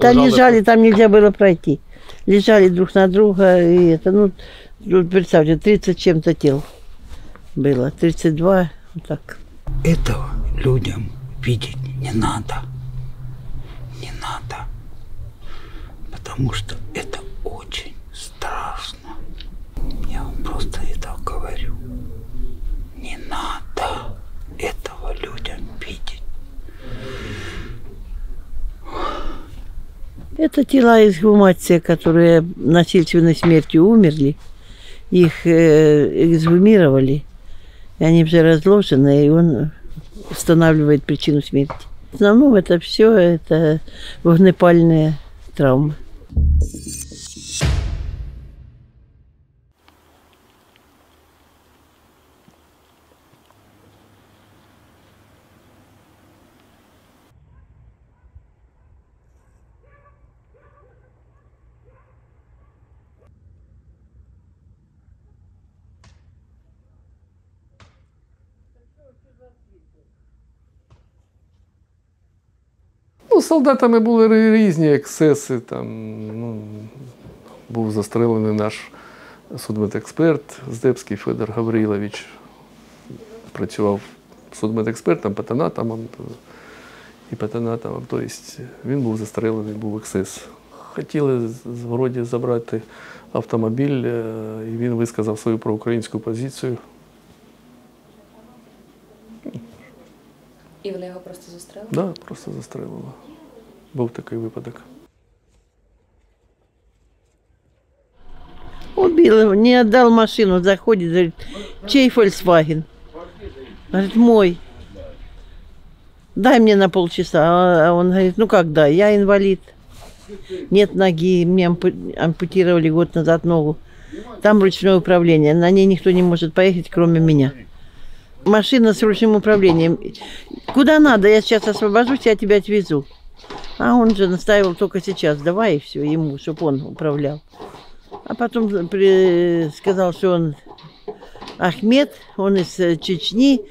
Да лежали, там нельзя было пройти. Лежали друг на друга, и это, ну, представьте, 30 чем-то тел было, 32, вот так. Этого людям видеть не надо. Не надо. Потому что это очень страшно. Я вам просто это говорю. Не надо этого людям видеть. Это тела эксгумации, которые насильственной смертью умерли. Их эксгумировали. И они уже разложены, и он устанавливает причину смерти. В основном это все это вогнепальные травмы. Ну, солдатами були різні ексцеси. Там, ну, був застрелений наш судмедексперт Здебський Федор Гаврилович. Працював судмедекспертом, патанатомом і патанатомом. Тобто він був застрелений, був ексцес. Хотіли з Городі забрати автомобіль, і він висказав свою проукраїнську позицію. І вони його просто застрелили? Так, да, просто застрелили. Був такий випадок. Убил его, не отдал машину, заходит, говорит, чей Volkswagen? Говорит, мой. Дай мне на полчаса. А он говорит, ну как дай, я инвалид. Нет ноги, мне ампутировали год назад ногу. Там ручное управление, на ней никто не может поехать, кроме меня. Машина с ручным управлением. Куда надо, я сейчас освобожусь, я тебя отвезу. А он же настаивал только сейчас, давай и все ему, чтобы он управлял. А потом сказал, что он Ахмед, он из Чечни,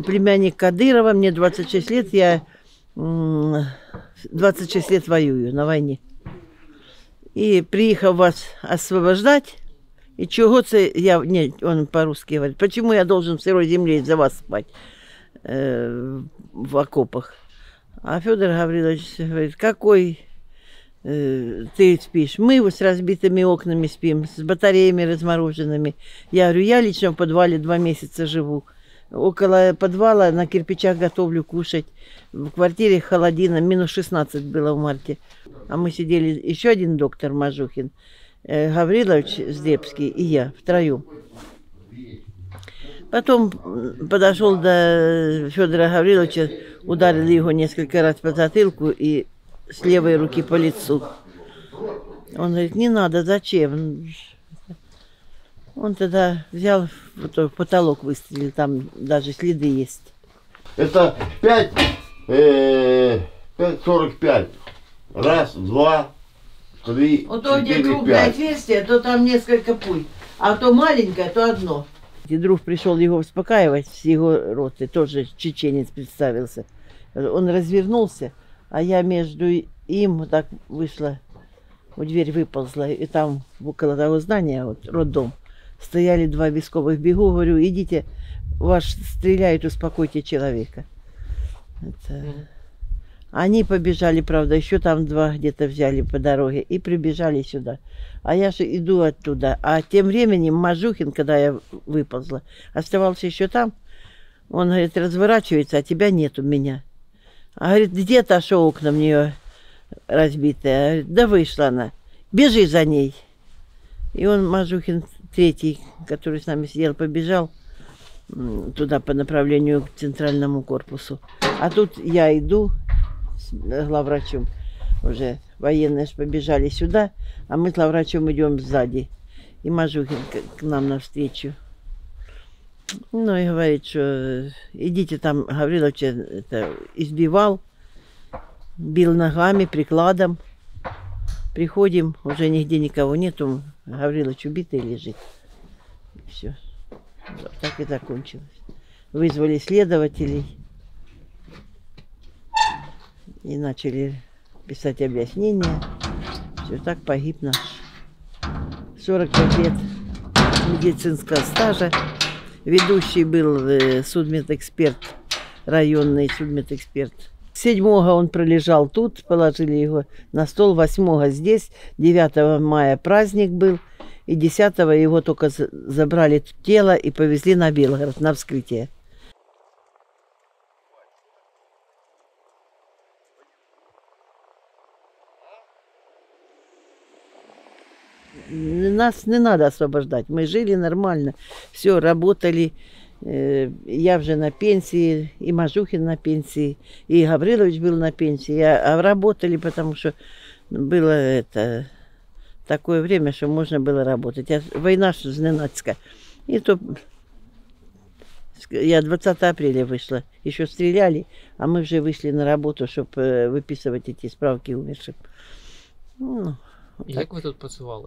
племянник Кадырова, мне 26 лет, я 26 лет воюю на войне. И приехал вас освобождать, и чего я, не, он по-русски говорит, почему я должен в сырой земле из-за вас спать в окопах? А Федор Гаврилович говорит, какой ты спишь? Мы с разбитыми окнами спим, с батареями размороженными. Я говорю, я лично в подвале 2 месяца живу. Около подвала на кирпичах готовлю кушать. В квартире холодина, минус 16 было в марте. А мы сидели, еще один доктор Мажухин, Гаврилович Здебский и я, втроем. Потом подошел до Федора Гавриловича, ударил его несколько раз по затылку и с левой руки по лицу. Он говорит, не надо, зачем? Он тогда взял, в потолок выстрелил, там даже следы есть. Это 5,45. Раз, два, три, вот то, где 4, крупное 5. отверстие, то там несколько пуль. А то маленькое, то одно. И друг пришел его успокаивать с его роты, тоже чеченец представился. Он развернулся, а я между им вот так вышла, в дверь выползла, и там около того здания, вот роддом, стояли 2 військовых, бегу, говорю, идите, ваш стреляют, успокойте человека. Это... Они побежали, правда, еще там 2 где-то взяли по дороге и прибежали сюда. А я же иду оттуда. А тем временем Мажухин, когда я выползла, оставался еще там. Он, говорит, разворачивается, а тебя нет у меня. А говорит, где та, что окна в нее разбитые? Говорит, да вышла она. Бежи за ней. И он, Мажухин, 3-й, который с нами сидел, побежал туда по направлению к центральному корпусу. А тут я иду с главврачом, уже военные побежали сюда, а мы с главврачом идем сзади. И Мажухин к нам навстречу. Ну и говорит, что идите там, Гаврилович это избивал, бил ногами, прикладом. Приходим, уже нигде никого нету, Гаврилович убитый лежит. Все. Вот так и закончилось. Вызвали следователей и начали писать объяснения. Все, так погиб наш. 45 лет медицинского стажа. Ведущий был судмедэксперт, районный судмедэксперт. 7-го он пролежал тут, положили его на стол, 8-го здесь, 9 мая праздник был, и 10-го его только забрали тело и повезли на Белгород, на вскрытие. Нас не надо освобождать, мы жили нормально, все, работали. Я уже на пенсии, и Мажухин на пенсии, и Гаврилович был на пенсии. А работали, потому что было это такое время, что можно было работать. Война зненацька. И то я 20 апреля вышла. Еще стреляли, а мы уже вышли на работу, чтобы выписывать эти справки умерших. Ну, Як ви тут працювали?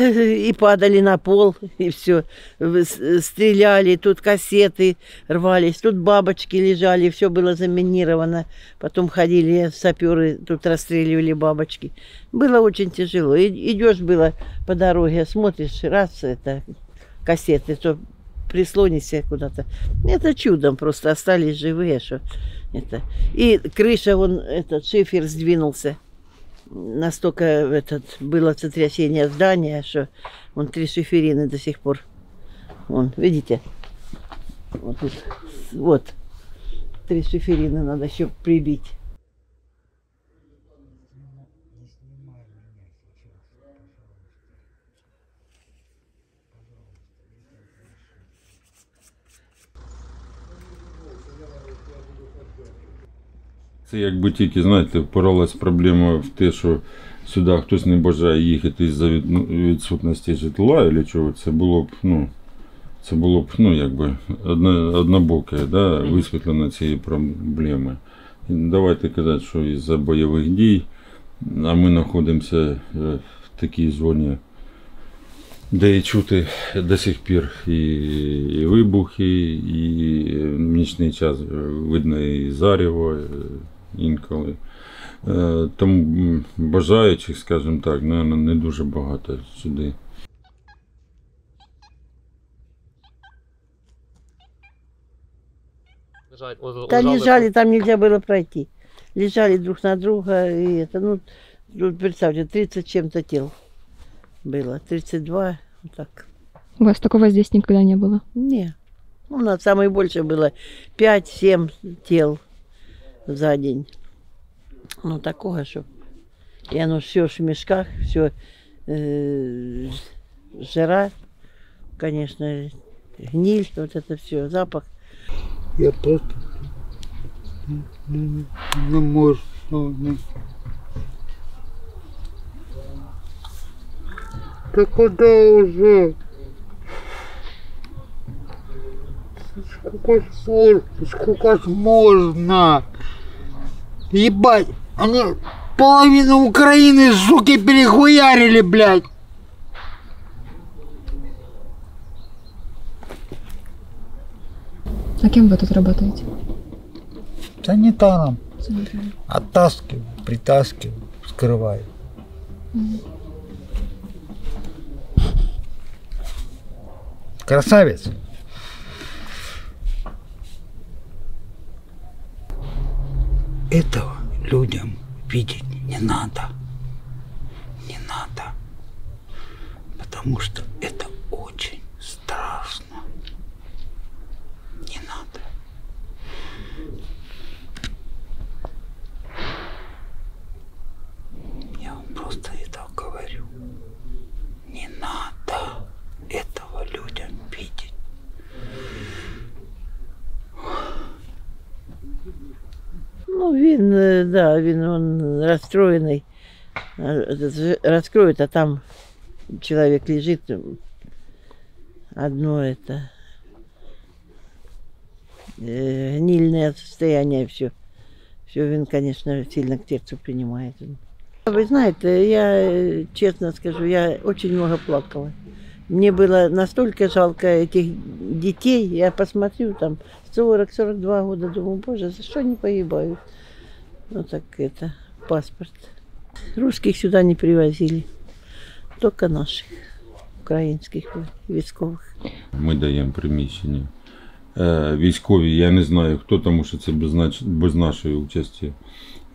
И падали на пол, и все. Стреляли, тут кассеты рвались, тут бабочки лежали, все было заминировано. Потом ходили саперы, тут расстреливали бабочки. Было очень тяжело. Идешь было по дороге, смотришь, раз это кассеты, то прислонишься куда-то. Это чудом просто остались живые, что это. И крыша, вон этот шифер сдвинулся. Настолько было сотрясение здания, что вон 3 шиферины до сих пор. Вон, видите? Вот тут. Вот. 3 шиферины надо еще прибить. Це якби тільки, знаєте, впоралась проблема в те, що сюди хтось не бажає їхати із-за відсутності житла, або чого, це було б, якби однобоке, да, висвітлення цієї проблеми. І давайте казати, що із-за бойових дій, а ми знаходимося в такій зоні, де і чути до сих пір і вибухи, і в нічний час видно і зарево інколи. Тому бажаючих, скажімо так, не дуже багато сюди. Да лежали, там нельзя было пройти. Лежали друг на друга, и это, ну, тут, представьте, 30 чем-то тел было, 32, вот так. У вас такого здесь никогда не было? Не, у нас самое большее было 5-7 тел за день. Ну, такого, что... И оно все в мешках, все жара, конечно, гниль, вот это все, запах. Я просто не можу. Да куда уже? Сколько ж можно? Ебать, они половину Украины, суки, перехуярили, блядь. А кем вы тут работаете? Санитаром. Оттаскиваю, притаскиваю, скрываю. Красавец. Этого людям видеть не надо. Не надо. Потому что это очень страшно. Не надо. Я вам просто это говорю. Не надо этого людям видеть. Ну, он расстроенный. Раскроет, а там человек лежит. Одно это гнильное состояние, все. Все, он, конечно, сильно к сердцу принимает. Вы знаете, я честно скажу, я очень много плакала. Мне было настолько жалко этих детей. Я посмотрю, там 40-42 года, думаю, боже, за что они погибают? Ну так это, паспорт. Русских сюда не привозили, только наших, украинских військових. Ми даємо приміщення. Військові, я не знаю хто, тому що це без нашої участі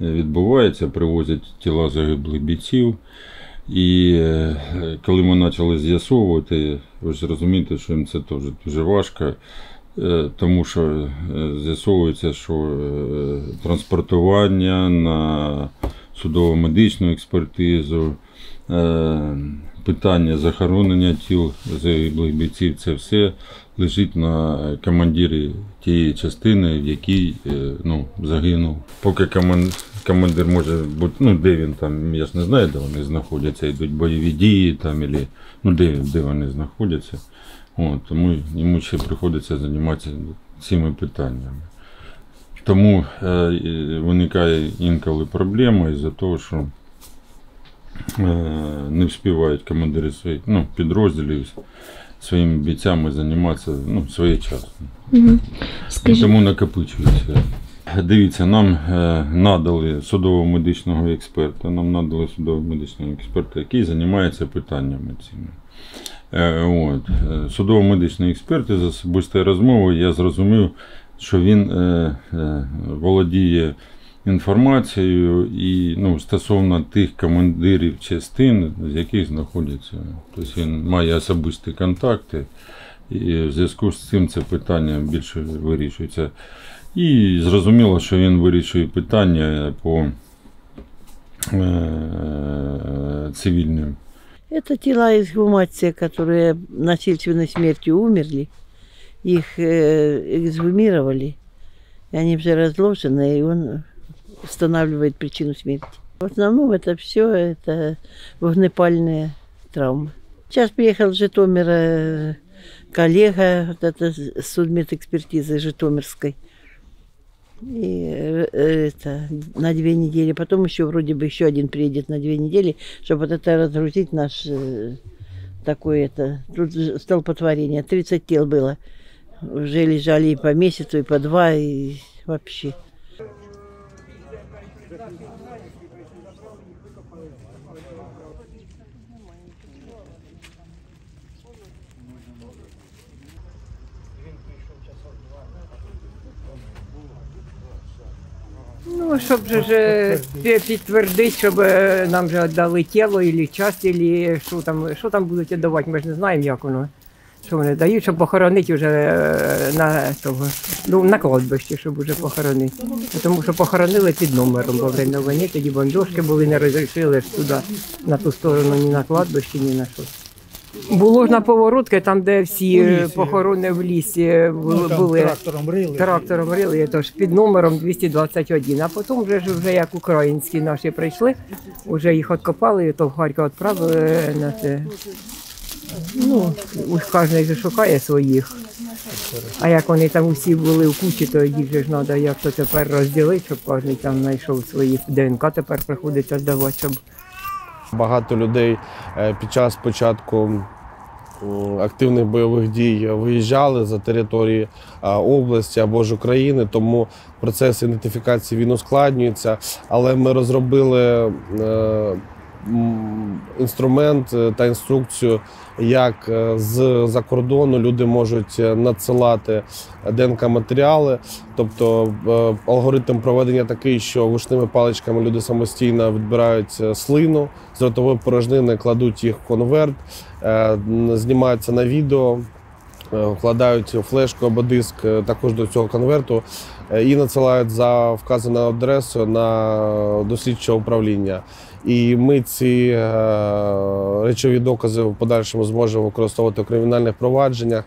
відбувається, привозять тіла загиблих бійців. І коли ми почали з'ясовувати, ви ж розумієте, що їм це теж дуже важко, тому що з'ясовується, що транспортування на судово-медичну експертизу, питання захоронення тіл загиблих бійців, це все лежить на командирі тієї частини, в якій загинув. Поки командир може бути, де він там, я ж не знаю, де вони знаходяться, йдуть бойові дії там, де вони знаходяться. Тому йому ще приходиться займатися цими питаннями. Тому виникає інколи проблема із-за того, що не встигають командири своїх підрозділів своїми бійцями займатися своєчасно. Тому накопичується. Дивіться, нам надали судово-медичного експерта, який займається питаннями цими. Судово-медичний експерт із особистої розмови, я зрозумів, що він володіє інформацією і стосовно тих командирів частин, з яких знаходяться. Тобто він має особисті контакти, і в зв'язку з цим це питання більше вирішується. І зрозуміло, що він вирішує питання по цивільним. Это тела эксгумации, которые насильственной смертью умерли. Их эксгумировали, и они уже разложены, и он устанавливает причину смерти. В основном это все это вогнепальные травмы. Сейчас приехал с Житомира коллега с судмедэкспертизы Житомирской. И это на 2 недели. Потом еще вроде бы еще один приедет на 2 недели, чтобы вот это разгрузить наш такой Тут столпотворение. 30 тел было. Уже лежали и по месяцу, и по 2, и вообще. Ну, щоб же підтвердити, щоб нам вже дали тіло, або час, або що там будуть давати, ми ж не знаємо, як воно. Що вони дають, щоб похоронити вже на кладбищі, щоб вже похоронити. Тому що похоронили під номером, бо вже на війні, тоді бомбіжки були, не розрішили ж туди, на ту сторону, ні на кладбищі, ні на що. Було ж на Поворотки, там, де всі похорони в лісі були. Трактором рили, тож під номером 221. А потім вже як українські наші прийшли, вже їх відкопали, то в Харків відправили на це. Кожен же шукає своїх. А як вони там усі були в кучі, то їх же ж треба як-то тепер розділити, щоб кожен там знайшов своїх. ДНК тепер приходиться здавати, щоб... Багато людей під час початку активних бойових дій виїжджали за території області або ж України, тому процес ідентифікації він ускладнюється. Але ми розробили інструмент та інструкцію, як з-за кордону люди можуть надсилати ДНК-матеріали. Тобто алгоритм проведення такий, що вушними паличками люди самостійно відбирають слину з ротової порожнини, кладуть їх в конверт, знімаються на відео, вкладають флешку або диск також до цього конверту і надсилають за вказаною адресою до слідчого управління. І ми ці речові докази в подальшому зможемо використовувати в кримінальних провадженнях.